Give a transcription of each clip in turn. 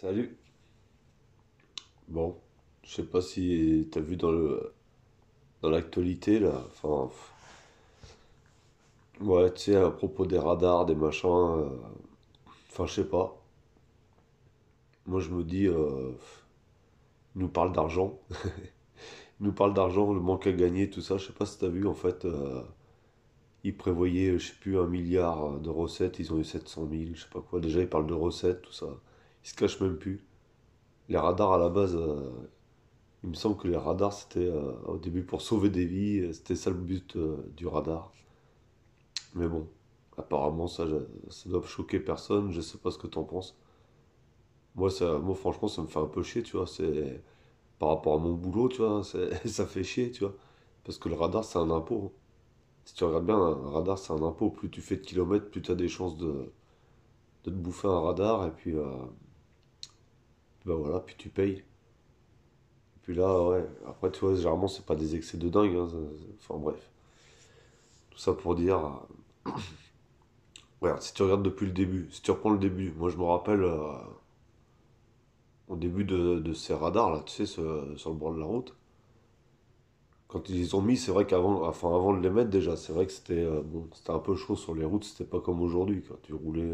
Salut. Bon, je sais pas si t'as vu dans l'actualité là, ouais, tu sais, à propos des radars, des machins, je sais pas. Moi je me dis, ils nous parlent d'argent, ils nous parlent d'argent, le manque à gagner, tout ça. Je sais pas si t'as vu en fait, ils prévoyaient, je sais plus, 1 milliard de recettes, ils ont eu 700 000, je sais pas quoi. Déjà ils parlent de recettes, tout ça. Ils se cachent même plus. Les radars à la base, il me semble que les radars c'était au début pour sauver des vies, c'était ça le but du radar. Mais bon, apparemment, ça doit choquer personne. Je sais pas ce que t'en penses. Moi, franchement, ça me fait un peu chier, tu vois. C'est par rapport à mon boulot, tu vois. Ça fait chier, tu vois. Parce que le radar, c'est un impôt. Si tu regardes bien, un radar, c'est un impôt. Plus tu fais de kilomètres, plus tu as des chances de te bouffer un radar. Et puis, bah voilà, puis tu payes. Et puis là, ouais. Après, tu vois, généralement, c'est pas des excès de dingue, hein. Enfin, bref. Tout ça pour dire. Regarde, si tu regardes depuis le début, si tu reprends le début, moi je me rappelle. Au début de ces radars là, tu sais, sur le bord de la route. Quand ils les ont mis, c'est vrai qu'avant, enfin avant de les mettre déjà, c'est vrai que c'était bon, c'était un peu chaud sur les routes, c'était pas comme aujourd'hui. Quand tu roulais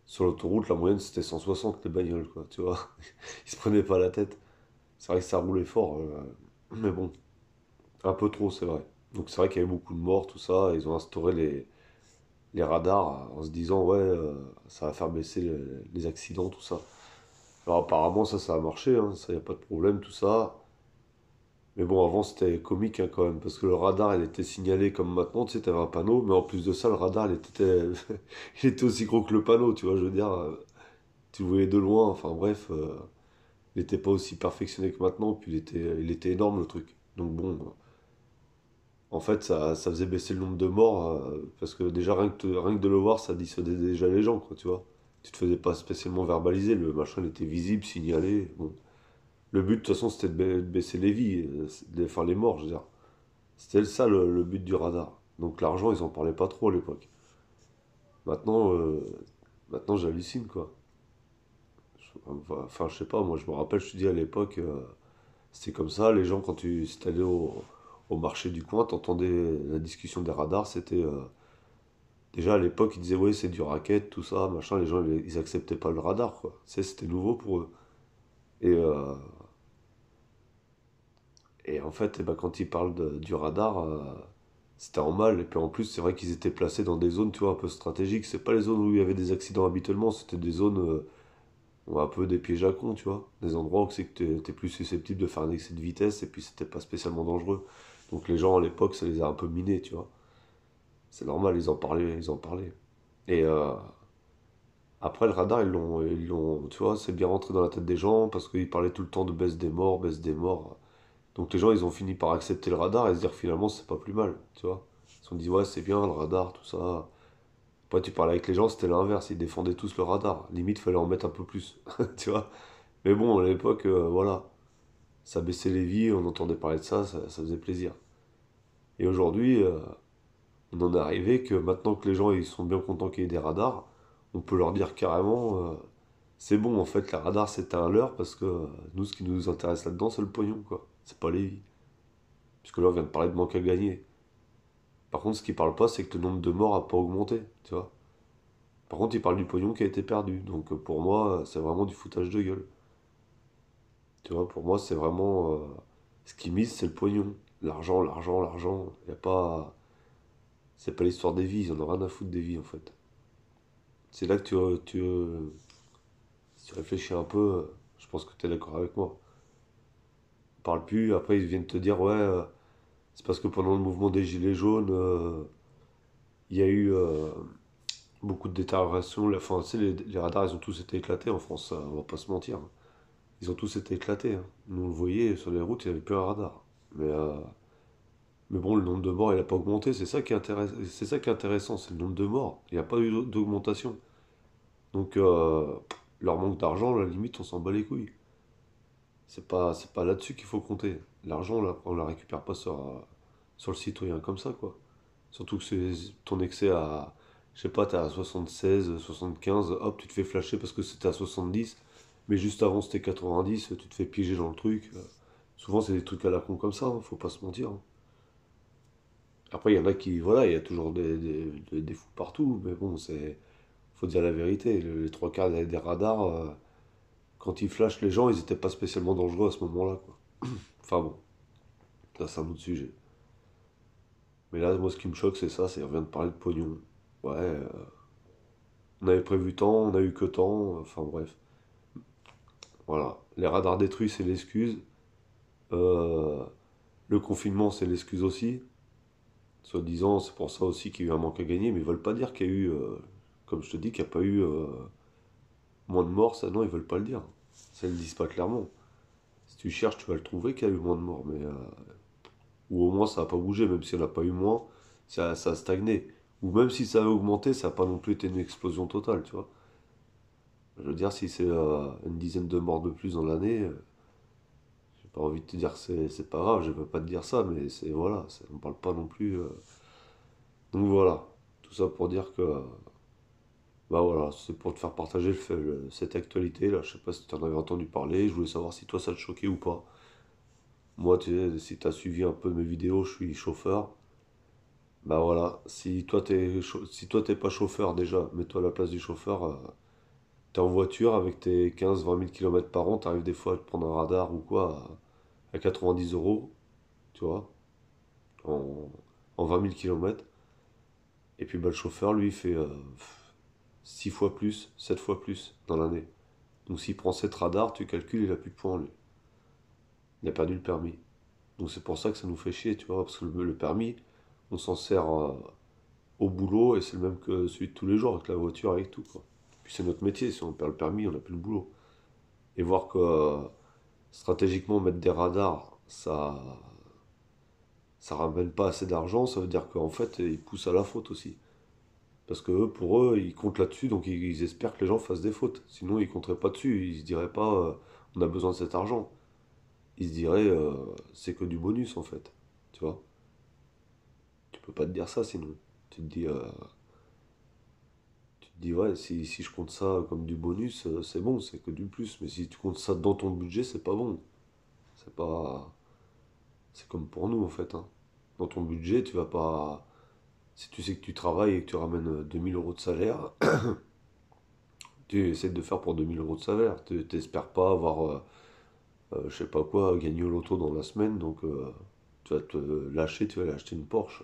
sur l'autoroute, la moyenne c'était 160 les bagnoles, quoi, tu vois. Ils se prenaient pas la tête. C'est vrai que ça roulait fort, mais bon, un peu trop, c'est vrai. Donc c'est vrai qu'il y avait beaucoup de morts, tout ça. Ils ont instauré les radars en se disant, ouais, ça va faire baisser les accidents, tout ça. Alors apparemment, ça a marché, hein, ça y a pas de problème, tout ça. Mais bon, avant c'était comique hein, quand même, parce que le radar il était signalé comme maintenant, tu sais, t'avais un panneau, mais en plus de ça, le radar il était aussi gros que le panneau, tu vois, je veux dire, tu le voyais de loin, enfin bref, il était pas aussi perfectionné que maintenant, puis il était énorme le truc. Donc bon, en fait, ça faisait baisser le nombre de morts, parce que déjà rien que de le voir, ça dissuadait déjà les gens, quoi, tu vois. Tu te faisais pas spécialement verbaliser, le machin il était visible, signalé, bon. Le but de toute façon c'était de baisser les vies, enfin les morts, je veux dire. C'était ça le but du radar. Donc l'argent, ils en parlaient pas trop à l'époque. Maintenant, maintenant j'hallucine quoi. Enfin, je sais pas, moi je me rappelle, je te dis à l'époque, c'était comme ça. Les gens, quand si t'allais au marché du coin, t'entendais la discussion des radars. C'était déjà à l'époque, ils disaient ouais, c'est du racket, tout ça, machin. Les gens, ils acceptaient pas le radar quoi. C'était nouveau pour eux. Et, euh, et en fait, eh ben, quand ils parlent du radar, c'était en mal. Et puis en plus, c'est vrai qu'ils étaient placés dans des zones, tu vois, un peu stratégiques. C'est pas les zones où il y avait des accidents habituellement, c'était des zones un peu des pièges à con, tu vois. Des endroits où c'est que t'es plus susceptible de faire un excès de vitesse et puis c'était pas spécialement dangereux. Donc les gens à l'époque, ça les a un peu minés, tu vois. C'est normal, ils en parlaient, ils en parlaient. Et après, le radar, tu vois, c'est bien rentré dans la tête des gens parce qu'ils parlaient tout le temps de baisse des morts, baisse des morts. Donc les gens, ils ont fini par accepter le radar et se dire finalement, c'est pas plus mal, tu vois. Ils se sont dit, ouais, c'est bien le radar, tout ça. Après, tu parlais avec les gens, c'était l'inverse, ils défendaient tous le radar. Limite, fallait en mettre un peu plus, tu vois. Mais bon, à l'époque, voilà, ça baissait les vies, on entendait parler de ça, ça faisait plaisir. Et aujourd'hui, on en est arrivé que maintenant que les gens ils sont bien contents qu'il y ait des radars, on peut leur dire carrément, c'est bon, en fait, les radars c'était un leurre parce que nous, ce qui nous intéresse là-dedans, c'est le pognon, quoi. C'est pas les vies. Puisque là, on vient de parler de manque à gagner. Par contre, ce qu'ils parlent pas, c'est que le nombre de morts a pas augmenté, tu vois. Par contre, ils parlent du pognon qui a été perdu. Donc pour moi, c'est vraiment du foutage de gueule. Tu vois, pour moi, c'est vraiment. Ce qui mise, c'est le pognon. L'argent, l'argent, l'argent. Y a pas. C'est pas l'histoire des vies, ils en ont rien à foutre des vies en fait. C'est là que si tu réfléchis un peu, je pense que tu es d'accord avec moi. On parle plus, après ils viennent te dire, ouais, c'est parce que pendant le mouvement des Gilets jaunes, il y a eu beaucoup de détérioration. Enfin, tu sais, les radars, ils ont tous été éclatés en France, on va pas se mentir. Ils ont tous été éclatés, hein. Nous, on le voyait, sur les routes, il n'y avait plus un radar. Mais bon, le nombre de morts, il n'a pas augmenté. C'est ça qui est intéressant, c'est le nombre de morts. Il n'y a pas eu d'augmentation. Donc, leur manque d'argent, à la limite, on s'en bat les couilles. C'est pas là-dessus qu'il faut compter. L'argent, là, on la récupère pas sur le citoyen comme ça, quoi. Surtout que c'est ton excès à, je sais pas, t'es à 76, 75, hop, tu te fais flasher parce que c'était à 70, mais juste avant c'était 90, tu te fais piéger dans le truc. Souvent c'est des trucs à la con comme ça, hein, faut pas se mentir, hein. Après il y en a qui, voilà, il y a toujours des fous partout, mais bon, faut dire la vérité, les trois quarts des radars, quand ils flashent les gens, ils étaient pas spécialement dangereux à ce moment-là, quoi. Enfin bon, ça c'est un autre sujet. Mais là, moi ce qui me choque c'est ça, c'est on vient de parler de pognon. Ouais, on avait prévu tant, on a eu que tant, enfin bref. Voilà, les radars détruits, c'est l'excuse. Euh, le confinement, c'est l'excuse aussi. Soi-disant, c'est pour ça aussi qu'il y a eu un manque à gagner, mais ils veulent pas dire qu'il y a eu, comme je te dis, qu'il n'y a pas eu moins de morts, ça non, ils veulent pas le dire. Ça, ils le disent pas clairement. Si tu cherches, tu vas le trouver qu'il y a eu moins de morts, mais ou au moins ça n'a pas bougé, même s'il n'y en a pas eu moins, ça a stagné. Ou même si ça a augmenté, ça n'a pas non plus été une explosion totale, tu vois. Je veux dire, si c'est une dizaine de morts de plus dans l'année, j'ai pas envie de te dire que c'est pas grave, je veux pas te dire ça, mais c'est voilà, on parle pas non plus. Donc voilà, tout ça pour dire que bah voilà, c'est pour te faire partager cette actualité là. Je sais pas si tu en avais entendu parler, je voulais savoir si toi ça te choquait ou pas. Moi, tu sais, si tu as suivi un peu mes vidéos, je suis chauffeur. Bah voilà, si toi t'es pas chauffeur déjà, mets-toi à la place du chauffeur. T'es en voiture avec tes 15-20 000 km par an, t'arrives des fois à te prendre un radar ou quoi à 90 euros, tu vois, en, en 20 000 km. Et puis bah, le chauffeur, lui, il fait 6 fois plus, 7 fois plus dans l'année. Donc s'il prend 7 radars, tu calcules, il a plus de points, lui. Il a perdu le permis. Donc c'est pour ça que ça nous fait chier, tu vois, parce que le permis, on s'en sert au boulot et c'est le même que celui de tous les jours avec la voiture, avec tout, quoi. Puis c'est notre métier, si on perd le permis, on n'a plus le boulot. Et voir que stratégiquement mettre des radars, ça ramène pas assez d'argent, ça veut dire qu'en fait ils poussent à la faute aussi. Parce que pour eux, ils comptent là-dessus, donc ils espèrent que les gens fassent des fautes. Sinon, ils compteraient pas dessus, ils se diraient pas on a besoin de cet argent. Ils se diraient c'est que du bonus en fait. Tu vois? Tu peux pas te dire ça sinon. Tu te dis, euh, tu te dis ouais, si je compte ça comme du bonus, c'est bon, c'est que du plus. Mais si tu comptes ça dans ton budget, c'est pas bon. C'est pas. C'est comme pour nous en fait, hein. Dans ton budget, tu vas pas. Si tu sais que tu travailles et que tu ramènes 2 000 euros de salaire, tu essaies de faire pour 2 000 euros de salaire. Tu t'espères pas avoir, je sais pas quoi, gagner au loto dans la semaine, donc tu vas te lâcher, tu vas aller acheter une Porsche.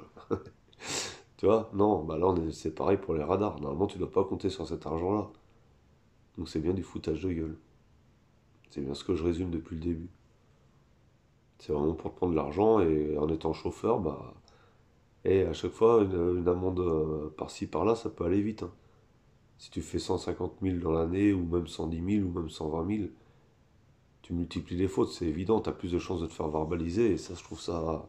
Tu vois? Non, bah là c'est pareil pour les radars. Normalement, tu dois pas compter sur cet argent-là. Donc c'est bien du foutage de gueule. C'est bien ce que je résume depuis le début. C'est vraiment pour te prendre de l'argent et en étant chauffeur, bah, et à chaque fois, une amende par-ci par-là, ça peut aller vite, hein. Si tu fais 150 000 dans l'année, ou même 110 000, ou même 120 000, tu multiplies les fautes, c'est évident, tu as plus de chances de te faire verbaliser, et ça, je trouve ça.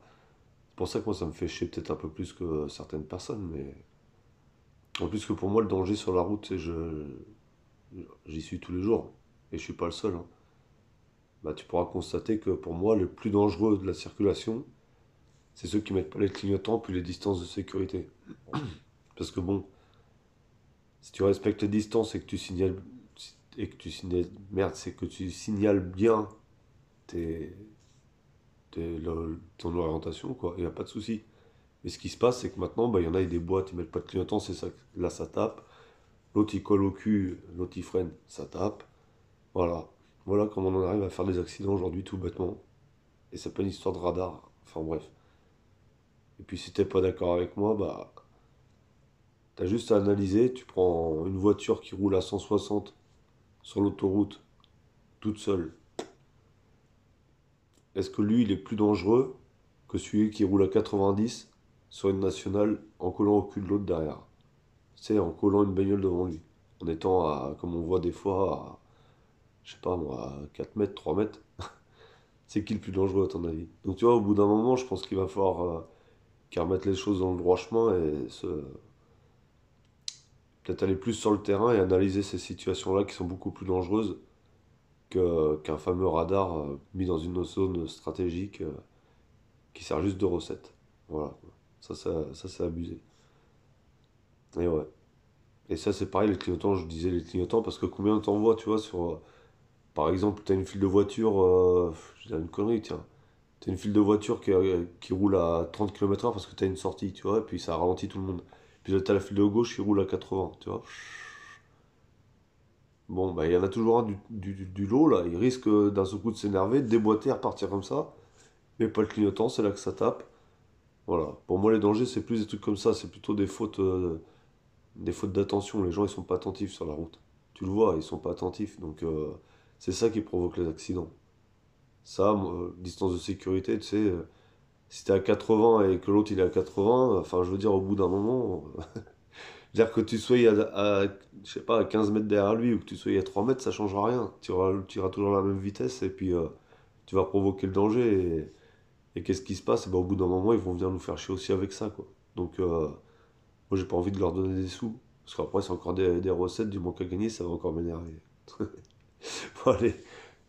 C'est pour ça que moi, ça me fait chier peut-être un peu plus que certaines personnes, mais. En plus que pour moi, le danger sur la route, j'y suis tous les jours, et je suis pas le seul, hein. Bah, tu pourras constater que pour moi, le plus dangereux de la circulation, c'est ceux qui mettent pas les clignotants puis les distances de sécurité. Parce que bon, si tu respectes les distances merde, c'est que tu signales bien tes, ton orientation, quoi, il n'y a pas de souci. Mais ce qui se passe, c'est que maintenant, bah, il y en a, des boîtes, ils mettent pas de clignotant, c'est ça, là ça tape. L'autre il colle au cul, l'autre il freine, ça tape. Voilà. Voilà comment on en arrive à faire des accidents aujourd'hui, tout bêtement. Et c'est pas une histoire de radar. Enfin bref. Et puis si t'es pas d'accord avec moi, bah, t'as juste à analyser. Tu prends une voiture qui roule à 160 sur l'autoroute, toute seule. Est-ce que lui, il est plus dangereux que celui qui roule à 90 sur une nationale en collant au cul de l'autre derrière? C'est en collant une bagnole devant lui. En étant à, comme on voit des fois, à, je sais pas moi, à 4 mètres, 3 mètres. C'est qui le plus dangereux à ton avis? Donc tu vois, au bout d'un moment, je pense qu'il va falloir qu'ils remettent les choses dans le droit chemin et peut-être aller plus sur le terrain et analyser ces situations-là qui sont beaucoup plus dangereuses qu'un fameux radar mis dans une zone stratégique qui sert juste de recette. Voilà. Ça c'est abusé. Et ouais. Et ça, c'est pareil, les clignotants, je disais les clignotants, parce que combien t'en vois, tu vois, par exemple, t'as une file de voiture, je dis une connerie, tiens. T'as une file de voiture qui roule à 30 km/h parce que t'as une sortie, tu vois, et puis ça ralentit tout le monde. Puis là, t'as la file de gauche qui roule à 80, tu vois. Bon, bah, il y en a toujours un du lot, là. Il risque d'un seul coup de s'énerver, de déboîter, repartir comme ça. Mais pas le clignotant, c'est là que ça tape. Voilà. Pour moi, les dangers, c'est plus des trucs comme ça. C'est plutôt des fautes d'attention. Les gens, ils sont pas attentifs sur la route. Tu le vois, ils sont pas attentifs. Donc, c'est ça qui provoque les accidents. Ça, distance de sécurité, tu sais, si t'es à 80 et que l'autre il est à 80, enfin, je veux dire, au bout d'un moment, dire que tu sois je sais pas, à 15 mètres derrière lui ou que tu sois à 3 mètres, ça changera rien. Tu iras toujours à la même vitesse et puis tu vas provoquer le danger. Et qu'est-ce qui se passe? Et ben, au bout d'un moment, ils vont venir nous faire chier aussi avec ça, quoi. Donc, moi, j'ai pas envie de leur donner des sous. Parce qu'après, c'est encore des recettes, du manque à gagner, ça va encore m'énerver. Bon, allez,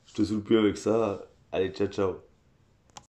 je te saoule plus avec ça. Allez, ciao, ciao.